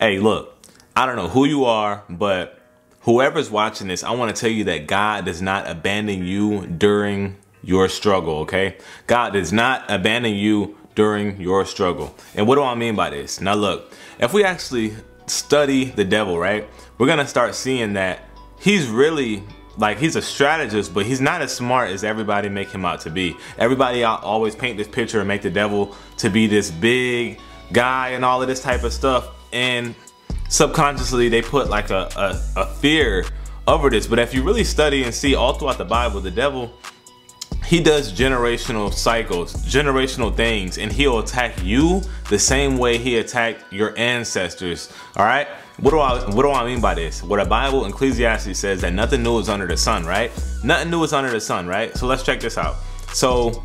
Hey, look, I don't know who you are, but whoever's watching this, I want to tell you that God does not abandon you during your struggle, okay? God does not abandon you during your struggle. And what do I mean by this? Now look, if we actually study the devil, right, we're gonna start seeing that he's really like, he's a strategist, but he's not as smart as everybody make him out to be. Everybody always paint this picture and make the devil to be this big guy and all of this type of stuff, and subconsciously they put like a fear over this. But if you really study and see all throughout the Bible, the devil, he does generational cycles, generational things, and he'll attack you the same way he attacked your ancestors. All right, what do I mean by this? What the Bible, Ecclesiastes, says that nothing new is under the sun, right? Nothing new is under the sun, right? So let's check this out. So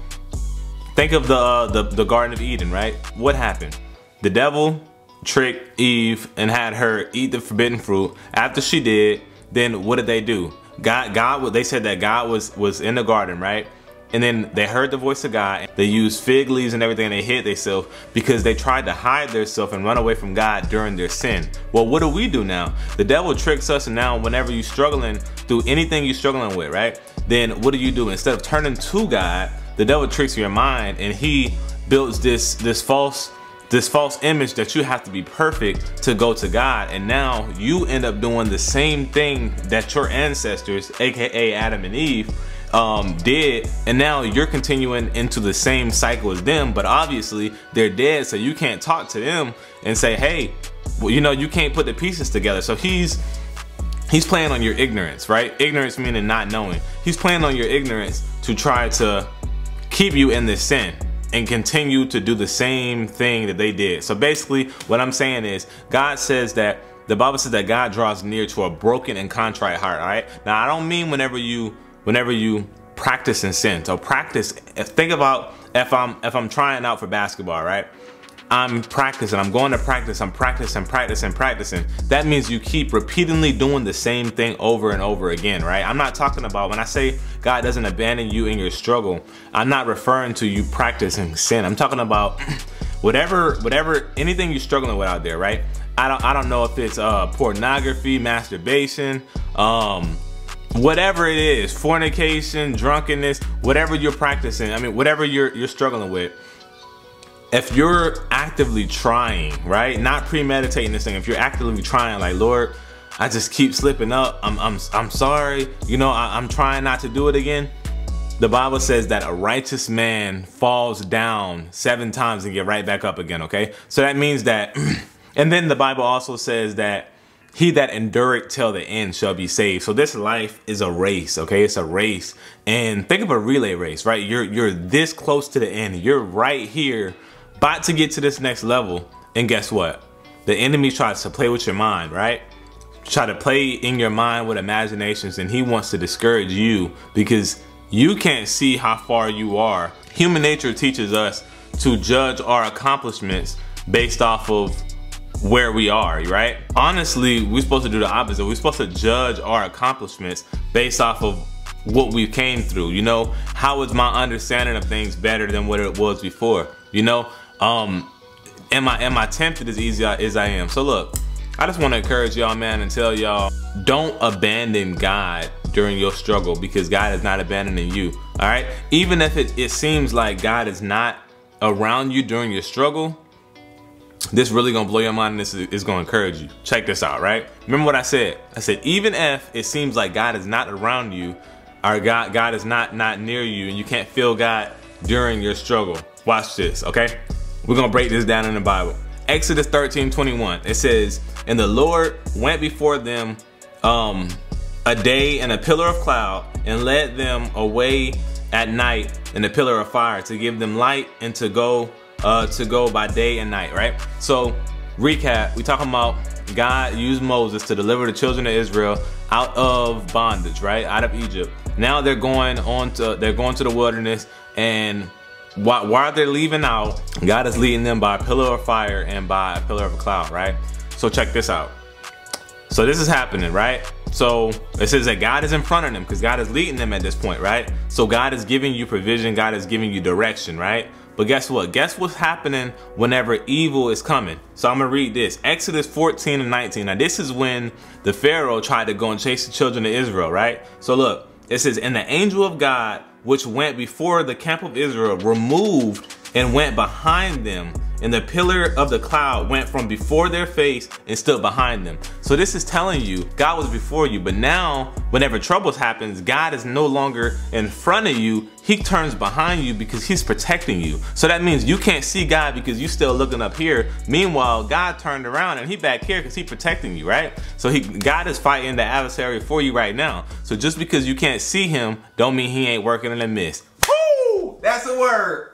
think of the Garden of Eden, right? What happened? The devil tricked Eve and had her eat the forbidden fruit. After she did, then what did they do? They said that God was in the garden, right? And then they heard the voice of God. They used fig leaves and everything, and they hid themselves because they tried to hide themselves and run away from God during their sin. Well, what do we do now? The devil tricks us, and now whenever you're struggling through anything you're struggling with, right? Then what do? Instead of turning to God, the devil tricks your mind, and he builds this false image that you have to be perfect to go to God. And now you end up doing the same thing that your ancestors, aka Adam and Eve, did, and now you're continuing into the same cycle as them. But obviously they're dead, so you can't talk to them and say, hey, well, you know, you can't put the pieces together. So he's playing on your ignorance, right? Ignorance meaning not knowing. He's playing on your ignorance to try to keep you in this sin and continue to do the same thing that they did. So basically what I'm saying is, God says that, the Bible says that God draws near to a broken and contrite heart. All right, now I don't mean whenever you practice in sin. So practice, think about if I'm trying out for basketball, right? I'm practicing, I'm going to practice, I'm practicing. That means you keep repeatedly doing the same thing over and over again, right? I'm not talking about, when I say God doesn't abandon you in your struggle, I'm not referring to you practicing sin. I'm talking about whatever, anything you're struggling with out there, right? I don't know if it's pornography, masturbation, whatever it is, fornication, drunkenness, whatever you're practicing, I mean, whatever you're struggling with. If you're actively trying, right, not premeditating this thing, if you're actively trying, like, Lord, I just keep slipping up, I'm sorry, you know, I'm trying not to do it again. The Bible says that a righteous man falls down 7 times and get right back up again, okay? So that means that, and then the Bible also says that he that endureth till the end shall be saved. So this life is a race, okay? It's a race. And think of a relay race, right? You're this close to the end. You're right here, about to get to this next level. And guess what? The enemy tries to play with your mind, right? Try to play in your mind with imaginations, and he wants to discourage you because you can't see how far you are. Human nature teaches us to judge our accomplishments based off of where we are, right? Honestly, we're supposed to do the opposite. We're supposed to judge our accomplishments based off of what we came through. You know, how is my understanding of things better than what it was before? You know, am I tempted as easy as I am? So look, I just want to encourage y'all, man, and tell y'all, don't abandon God during your struggle, because God is not abandoning you. All right, even if it seems like God is not around you during your struggle, this really gonna blow your mind, and this is gonna encourage you. Check this out, right? Remember what I said? I said, even if it seems like God is not around you, or God is not near you, and you can't feel God during your struggle, watch this, okay? We're gonna break this down in the Bible. Exodus 13:21, it says, and the Lord went before them a day in a pillar of cloud, and led them away at night in a pillar of fire, to give them light and to go by day and night, right? So recap, we talking about God used Moses to deliver the children of Israel out of bondage, right? Out of Egypt. Now they're going to the wilderness, and while they're leaving out, God is leading them by a pillar of fire and by a pillar of a cloud, right? So check this out. So this is happening, right? So it says that God is in front of them because God is leading them at this point, right? So God is giving you provision, God is giving you direction, right? But guess what? Guess what's happening whenever evil is coming? So I'm gonna read this. Exodus 14 and 19. Now this is when the Pharaoh tried to go and chase the children of Israel, right? So look, it says, and the angel of God, which went before the camp of Israel, removed and went behind them. And the pillar of the cloud went from before their face and stood behind them. So this is telling you God was before you, but now whenever troubles happens, God is no longer in front of you. He turns behind you because he's protecting you. So that means you can't see God because you're still looking up here. Meanwhile, God turned around and he back here because he's protecting you, right? So God is fighting the adversary for you right now. So just because you can't see him, don't mean he ain't working in the midst. Woo! That's a word.